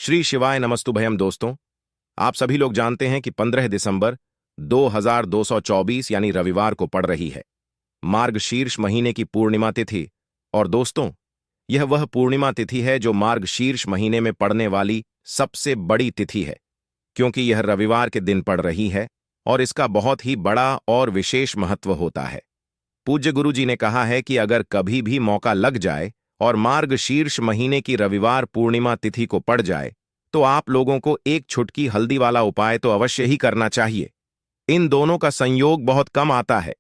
श्री शिवाय नमस्तुभयम दोस्तों। आप सभी लोग जानते हैं कि 15 दिसंबर 2224 यानी रविवार को पड़ रही है मार्गशीर्ष महीने की पूर्णिमा तिथि। और दोस्तों, यह वह पूर्णिमा तिथि है जो मार्गशीर्ष महीने में पड़ने वाली सबसे बड़ी तिथि है, क्योंकि यह रविवार के दिन पड़ रही है और इसका बहुत ही बड़ा और विशेष महत्व होता है। पूज्य गुरु जी ने कहा है कि अगर कभी भी मौका लग जाए और मार्गशीर्ष महीने की रविवार पूर्णिमा तिथि को पड़ जाए तो आप लोगों को एक छुटकी हल्दी वाला उपाय तो अवश्य ही करना चाहिए। इन दोनों का संयोग बहुत कम आता है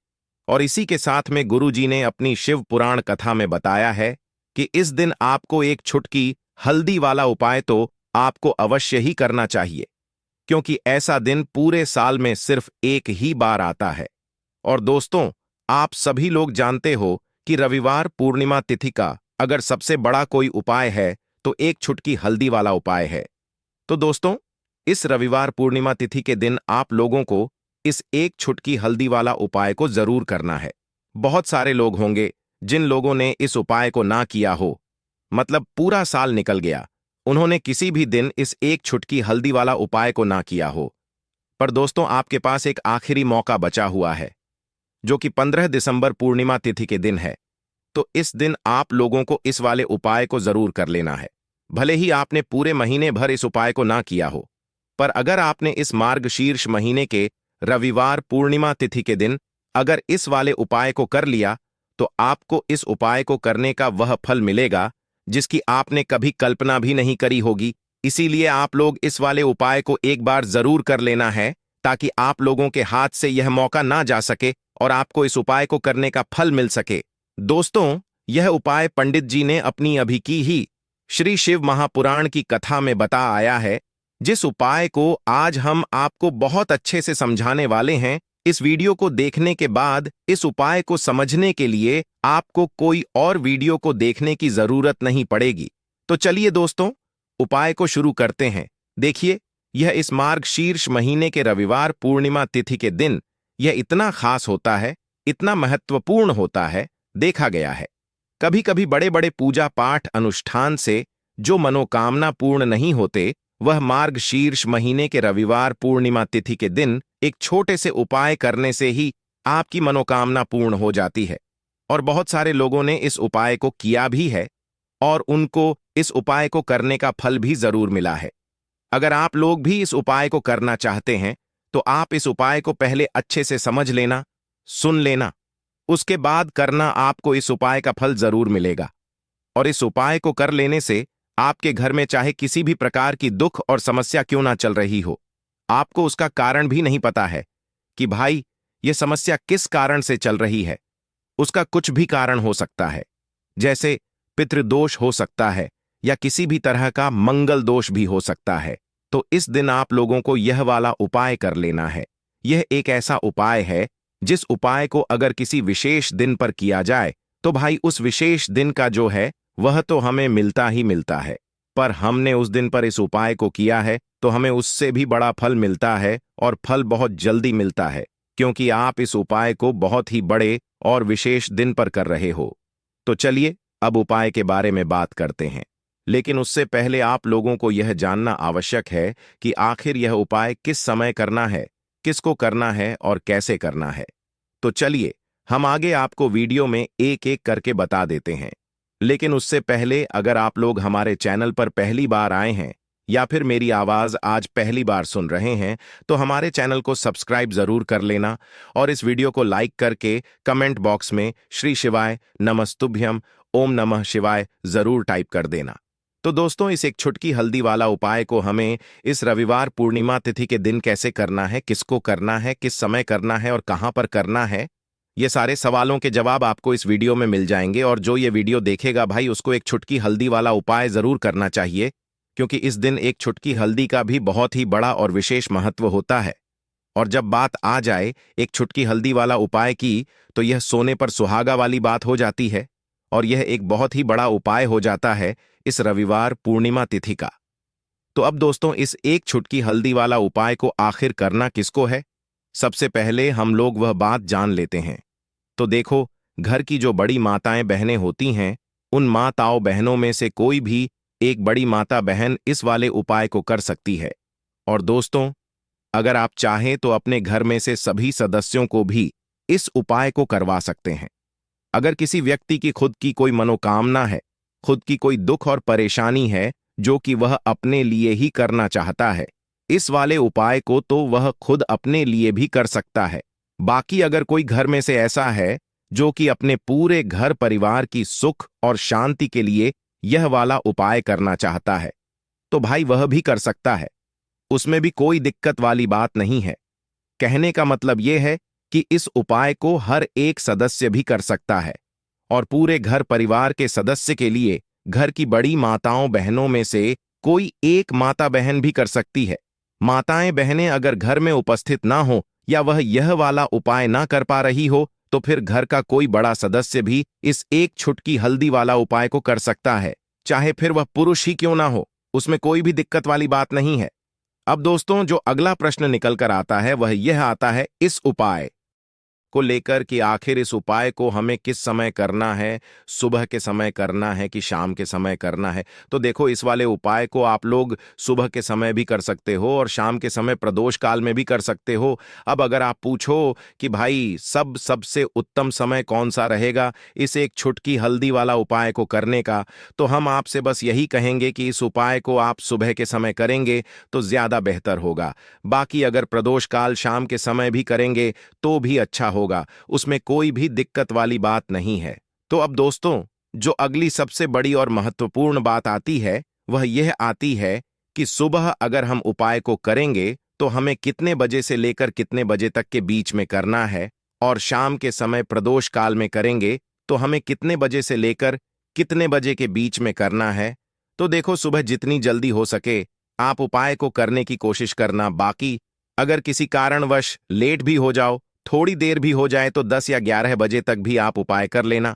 और इसी के साथ में गुरु जी ने अपनी शिव पुराण कथा में बताया है कि इस दिन आपको एक छुटकी हल्दी वाला उपाय तो आपको अवश्य ही करना चाहिए, क्योंकि ऐसा दिन पूरे साल में सिर्फ एक ही बार आता है। और दोस्तों, आप सभी लोग जानते हो कि रविवार पूर्णिमा तिथि का अगर सबसे बड़ा कोई उपाय है तो एक छुटकी हल्दी वाला उपाय है। तो दोस्तों, इस रविवार पूर्णिमा तिथि के दिन आप लोगों को इस एक छुटकी हल्दी वाला उपाय को जरूर करना है। बहुत सारे लोग होंगे जिन लोगों ने इस उपाय को ना किया हो, मतलब पूरा साल निकल गया, उन्होंने किसी भी दिन इस एक छुटकी हल्दी वाला उपाय को ना किया हो। पर दोस्तों, आपके पास एक आखिरी मौका बचा हुआ है, जो कि 15 दिसंबर पूर्णिमा तिथि के दिन है। तो इस दिन आप लोगों को इस वाले उपाय को जरूर कर लेना है। भले ही आपने पूरे महीने भर इस उपाय को ना किया हो, पर अगर आपने इस मार्गशीर्ष महीने के रविवार पूर्णिमा तिथि के दिन अगर इस वाले उपाय को कर लिया तो आपको इस उपाय को करने का वह फल मिलेगा जिसकी आपने कभी कल्पना भी नहीं करी होगी। इसीलिए आप लोग इस वाले उपाय को एक बार जरूर कर लेना है, ताकि आप लोगों के हाथ से यह मौका ना जा सके और आपको इस उपाय को करने का फल मिल सके। दोस्तों, यह उपाय पंडित जी ने अपनी अभी की ही श्री शिव महापुराण की कथा में बता आया है, जिस उपाय को आज हम आपको बहुत अच्छे से समझाने वाले हैं। इस वीडियो को देखने के बाद इस उपाय को समझने के लिए आपको कोई और वीडियो को देखने की जरूरत नहीं पड़ेगी। तो चलिए दोस्तों, उपाय को शुरू करते हैं। देखिए, यह इस मार्गशीर्ष महीने के रविवार पूर्णिमा तिथि के दिन यह इतना खास होता है, इतना महत्वपूर्ण होता है। देखा गया है कभी कभी बड़े बड़े पूजा पाठ अनुष्ठान से जो मनोकामना पूर्ण नहीं होते, वह मार्गशीर्ष महीने के रविवार पूर्णिमा तिथि के दिन एक छोटे से उपाय करने से ही आपकी मनोकामना पूर्ण हो जाती है। और बहुत सारे लोगों ने इस उपाय को किया भी है और उनको इस उपाय को करने का फल भी जरूर मिला है। अगर आप लोग भी इस उपाय को करना चाहते हैं तो आप इस उपाय को पहले अच्छे से समझ लेना, सुन लेना, उसके बाद करना। आपको इस उपाय का फल जरूर मिलेगा। और इस उपाय को कर लेने से आपके घर में चाहे किसी भी प्रकार की दुख और समस्या क्यों ना चल रही हो, आपको उसका कारण भी नहीं पता है कि भाई यह समस्या किस कारण से चल रही है। उसका कुछ भी कारण हो सकता है, जैसे पितृदोष हो सकता है या किसी भी तरह का मंगल दोष भी हो सकता है। तो इस दिन आप लोगों को यह वाला उपाय कर लेना है। यह एक ऐसा उपाय है जिस उपाय को अगर किसी विशेष दिन पर किया जाए तो भाई उस विशेष दिन का जो है वह तो हमें मिलता ही मिलता है, पर हमने उस दिन पर इस उपाय को किया है तो हमें उससे भी बड़ा फल मिलता है, और फल बहुत जल्दी मिलता है, क्योंकि आप इस उपाय को बहुत ही बड़े और विशेष दिन पर कर रहे हो। तो चलिए अब उपाय के बारे में बात करते हैं, लेकिन उससे पहले आप लोगों को यह जानना आवश्यक है कि आखिर यह उपाय किस समय करना है, किसको करना है और कैसे करना है। तो चलिए हम आगे आपको वीडियो में एक एक करके बता देते हैं। लेकिन उससे पहले अगर आप लोग हमारे चैनल पर पहली बार आए हैं या फिर मेरी आवाज आज पहली बार सुन रहे हैं तो हमारे चैनल को सब्सक्राइब जरूर कर लेना और इस वीडियो को लाइक करके कमेंट बॉक्स में श्री शिवाय नमस्तुभ्यम ओम नमः शिवाय जरूर टाइप कर देना। तो दोस्तों, इस एक छुटकी हल्दी वाला उपाय को हमें इस रविवार पूर्णिमा तिथि के दिन कैसे करना है, किसको करना है, किस समय करना है और कहां पर करना है, ये सारे सवालों के जवाब आपको इस वीडियो में मिल जाएंगे। और जो ये वीडियो देखेगा भाई, उसको एक छुटकी हल्दी वाला उपाय जरूर करना चाहिए, क्योंकि इस दिन एक छुटकी हल्दी का भी बहुत ही बड़ा और विशेष महत्व होता है। और जब बात आ जाए एक छुटकी हल्दी वाला उपाय की, तो यह सोने पर सुहागा वाली बात हो जाती है और यह एक बहुत ही बड़ा उपाय हो जाता है इस रविवार पूर्णिमा तिथि का। तो अब दोस्तों, इस एक छुटकी हल्दी वाला उपाय को आखिर करना किसको है, सबसे पहले हम लोग वह बात जान लेते हैं। तो देखो, घर की जो बड़ी माताएं बहनें होती हैं, उन माताओं बहनों में से कोई भी एक बड़ी माता बहन इस वाले उपाय को कर सकती है। और दोस्तों, अगर आप चाहें तो अपने घर में से सभी सदस्यों को भी इस उपाय को करवा सकते हैं। अगर किसी व्यक्ति की खुद की कोई मनोकामना है, खुद की कोई दुख और परेशानी है जो कि वह अपने लिए ही करना चाहता है, इस वाले उपाय को तो वह खुद अपने लिए भी कर सकता है। बाकी अगर कोई घर में से ऐसा है जो कि अपने पूरे घर परिवार की सुख और शांति के लिए यह वाला उपाय करना चाहता है, तो भाई वह भी कर सकता है। उसमें भी कोई दिक्कत वाली बात नहीं है। कहने का मतलब यह है कि इस उपाय को हर एक सदस्य भी कर सकता है और पूरे घर परिवार के सदस्य के लिए घर की बड़ी माताओं बहनों में से कोई एक माता बहन भी कर सकती है। माताएं बहनें अगर घर में उपस्थित ना हो या वह यह वाला उपाय ना कर पा रही हो, तो फिर घर का कोई बड़ा सदस्य भी इस एक छुटकी हल्दी वाला उपाय को कर सकता है, चाहे फिर वह पुरुष ही क्यों ना हो। उसमें कोई भी दिक्कत वाली बात नहीं है। अब दोस्तों, जो अगला प्रश्न निकल कर आता है वह यह आता है इस उपाय को लेकर कि आखिर इस उपाय को हमें किस समय करना है, सुबह के समय करना है कि शाम के समय करना है। तो देखो, इस वाले उपाय को आप लोग सुबह के समय भी कर सकते हो और शाम के समय प्रदोष काल में भी कर सकते हो। अब अगर आप पूछो कि भाई सबसे उत्तम समय कौन सा रहेगा इस एक छुटकी हल्दी वाला उपाय को करने का, तो हम आपसे बस यही कहेंगे कि इस उपाय को आप सुबह के समय करेंगे तो ज्यादा बेहतर होगा। बाकी अगर प्रदोष काल शाम के समय भी करेंगे तो भी अच्छा होगा, उसमें कोई भी दिक्कत वाली बात नहीं है। तो अब दोस्तों, जो अगली सबसे बड़ी और महत्वपूर्ण बात आती है वह यह आती है कि सुबह अगर हम उपाय को करेंगे तो हमें कितने बजे से लेकर कितने बजे तक के बीच में करना है, और शाम के समय प्रदोष काल में करेंगे तो हमें कितने बजे से लेकर कितने बजे के बीच में करना है। तो देखो, सुबह जितनी जल्दी हो सके आप उपाय को करने की कोशिश करना। बाकी अगर किसी कारणवश लेट भी हो जाओ, थोड़ी देर भी हो जाए, तो 10 या 11 बजे तक भी आप उपाय कर लेना,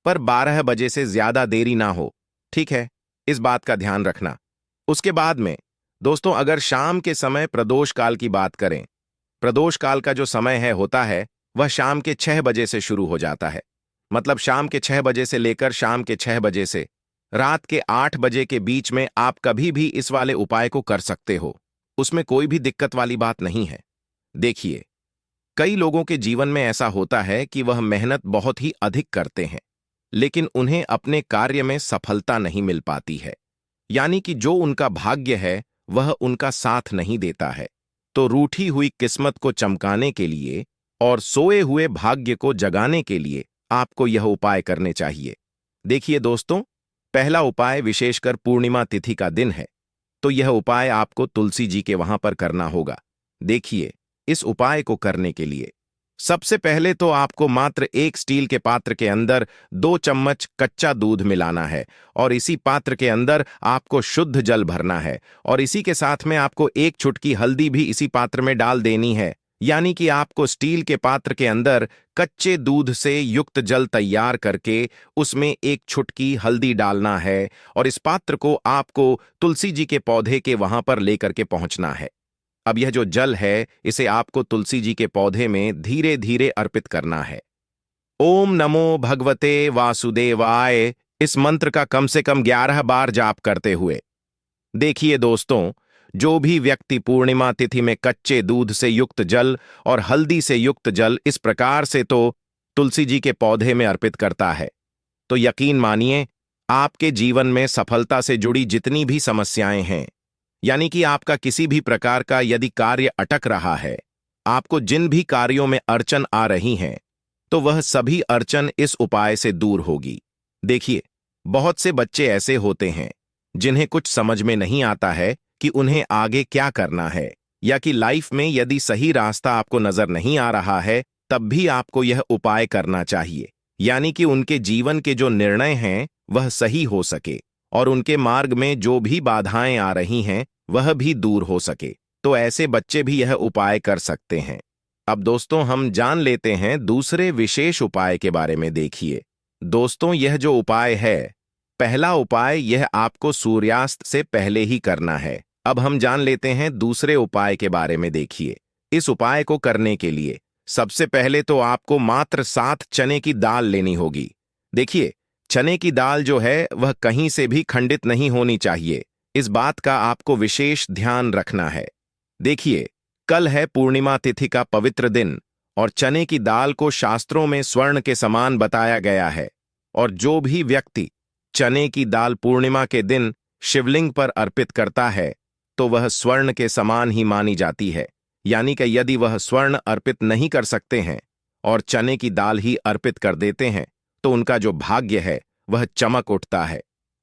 पर 12 बजे से ज्यादा देरी ना हो। ठीक है, इस बात का ध्यान रखना। उसके बाद में दोस्तों, अगर शाम के समय प्रदोष काल की बात करें, प्रदोष काल का जो समय होता है वह शाम के 6 बजे से शुरू हो जाता है। मतलब शाम के 6 बजे से लेकर शाम के 6 बजे से रात के 8 बजे के बीच में आप कभी भी इस वाले उपाय को कर सकते हो। उसमें कोई भी दिक्कत वाली बात नहीं है। देखिए, कई लोगों के जीवन में ऐसा होता है कि वह मेहनत बहुत ही अधिक करते हैं, लेकिन उन्हें अपने कार्य में सफलता नहीं मिल पाती है। यानी कि जो उनका भाग्य है वह उनका साथ नहीं देता है। तो रूठी हुई किस्मत को चमकाने के लिए और सोए हुए भाग्य को जगाने के लिए आपको यह उपाय करने चाहिए। देखिए दोस्तों, पहला उपाय विशेषकर पूर्णिमा तिथि का दिन है, तो यह उपाय आपको तुलसी जी के वहां पर करना होगा। देखिए, इस उपाय को करने के लिए सबसे पहले तो आपको मात्र एक स्टील के पात्र के अंदर 2 चम्मच कच्चा दूध मिलाना है और इसी पात्र के अंदर आपको शुद्ध जल भरना है और इसी के साथ में आपको एक चुटकी हल्दी भी इसी पात्र में डाल देनी है। यानी कि आपको स्टील के पात्र के अंदर कच्चे दूध से युक्त जल तैयार करके उसमें एक चुटकी हल्दी डालना है और इस पात्र को आपको तुलसी जी के पौधे के वहां पर लेकर के पहुंचना है। अब यह जो जल है इसे आपको तुलसी जी के पौधे में धीरे धीरे अर्पित करना है। ओम नमो भगवते वासुदेवाय, इस मंत्र का कम से कम 11 बार जाप करते हुए। देखिए दोस्तों, जो भी व्यक्ति पूर्णिमा तिथि में कच्चे दूध से युक्त जल और हल्दी से युक्त जल इस प्रकार से तो तुलसी जी के पौधे में अर्पित करता है, तो यकीन मानिए आपके जीवन में सफलता से जुड़ी जितनी भी समस्याएं हैं, यानी कि आपका किसी भी प्रकार का यदि कार्य अटक रहा है, आपको जिन भी कार्यों में अड़चन आ रही हैं, तो वह सभी अड़चन इस उपाय से दूर होगी। देखिए, बहुत से बच्चे ऐसे होते हैं जिन्हें कुछ समझ में नहीं आता है कि उन्हें आगे क्या करना है, या कि लाइफ में यदि सही रास्ता आपको नजर नहीं आ रहा है तब भी आपको यह उपाय करना चाहिए, यानी कि उनके जीवन के जो निर्णय हैं वह सही हो सके और उनके मार्ग में जो भी बाधाएं आ रही हैं वह भी दूर हो सके। तो ऐसे बच्चे भी यह उपाय कर सकते हैं। अब दोस्तों, हम जान लेते हैं दूसरे विशेष उपाय के बारे में। देखिए दोस्तों, यह जो उपाय है, पहला उपाय यह आपको सूर्यास्त से पहले ही करना है। अब हम जान लेते हैं दूसरे उपाय के बारे में। देखिए, इस उपाय को करने के लिए सबसे पहले तो आपको मात्र 7 चने की दाल लेनी होगी। देखिए, चने की दाल जो है वह कहीं से भी खंडित नहीं होनी चाहिए। इस बात का आपको विशेष ध्यान रखना है। देखिए, कल है पूर्णिमा तिथि का पवित्र दिन और चने की दाल को शास्त्रों में स्वर्ण के समान बताया गया है। और जो भी व्यक्ति चने की दाल पूर्णिमा के दिन शिवलिंग पर अर्पित करता है तो वह स्वर्ण के समान ही मानी जाती है। यानी कि यदि वह स्वर्ण अर्पित नहीं कर सकते हैं और चने की दाल ही अर्पित कर देते हैं तो उनका जो भाग्य है वह चमक उठता है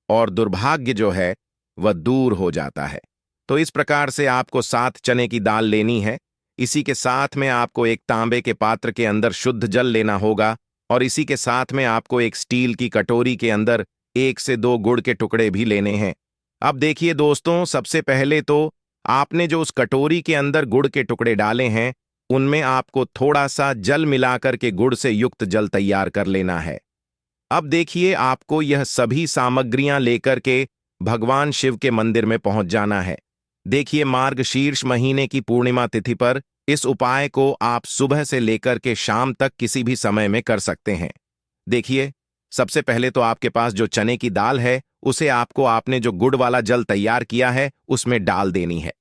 और दुर्भाग्य जो है वह दूर हो जाता है। तो इस प्रकार से आपको 7 चने की दाल लेनी है। इसी के साथ में आपको एक तांबे के पात्र के अंदर शुद्ध जल लेना होगा और इसी के साथ में आपको एक स्टील की कटोरी के अंदर 1 से 2 गुड़ के टुकड़े भी लेने हैं। अब देखिए दोस्तों, सबसे पहले तो आपने जो उस कटोरी के अंदर गुड़ के टुकड़े डाले हैं उनमें आपको थोड़ा सा जल मिलाकर के गुड़ से युक्त जल तैयार कर लेना है। अब देखिए, आपको यह सभी सामग्रियां लेकर के भगवान शिव के मंदिर में पहुंच जाना है। देखिए, मार्गशीर्ष महीने की पूर्णिमा तिथि पर इस उपाय को आप सुबह से लेकर के शाम तक किसी भी समय में कर सकते हैं। देखिए, सबसे पहले तो आपके पास जो चने की दाल है उसे आपको आपने जो गुड़ वाला जल तैयार किया है उसमें डाल देनी है।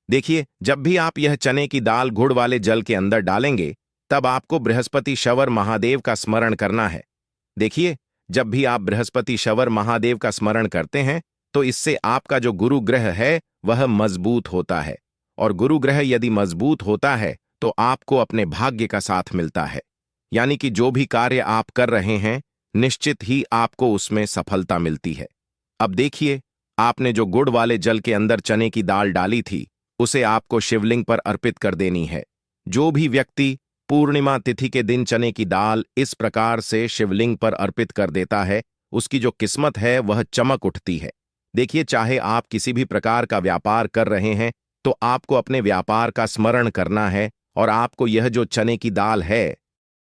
देखिए, जब भी आप यह चने की दाल गुड़ वाले जल के अंदर डालेंगे तब आपको बृहस्पति शवर महादेव का स्मरण करना है। देखिए, जब भी आप बृहस्पति शवर महादेव का स्मरण करते हैं तो इससे आपका जो गुरु ग्रह है वह मजबूत होता है और गुरु ग्रह यदि मजबूत होता है तो आपको अपने भाग्य का साथ मिलता है। यानी कि जो भी कार्य आप कर रहे हैं निश्चित ही आपको उसमें सफलता मिलती है। अब देखिए, आपने जो गुड़ वाले जल के अंदर चने की दाल डाली थी उसे आपको शिवलिंग पर अर्पित कर देनी है। जो भी व्यक्ति पूर्णिमा तिथि के दिन चने की दाल इस प्रकार से शिवलिंग पर अर्पित कर देता है उसकी जो किस्मत है वह चमक उठती है। देखिए, चाहे आप किसी भी प्रकार का व्यापार कर रहे हैं तो आपको अपने व्यापार का स्मरण करना है और आपको यह जो चने की दाल है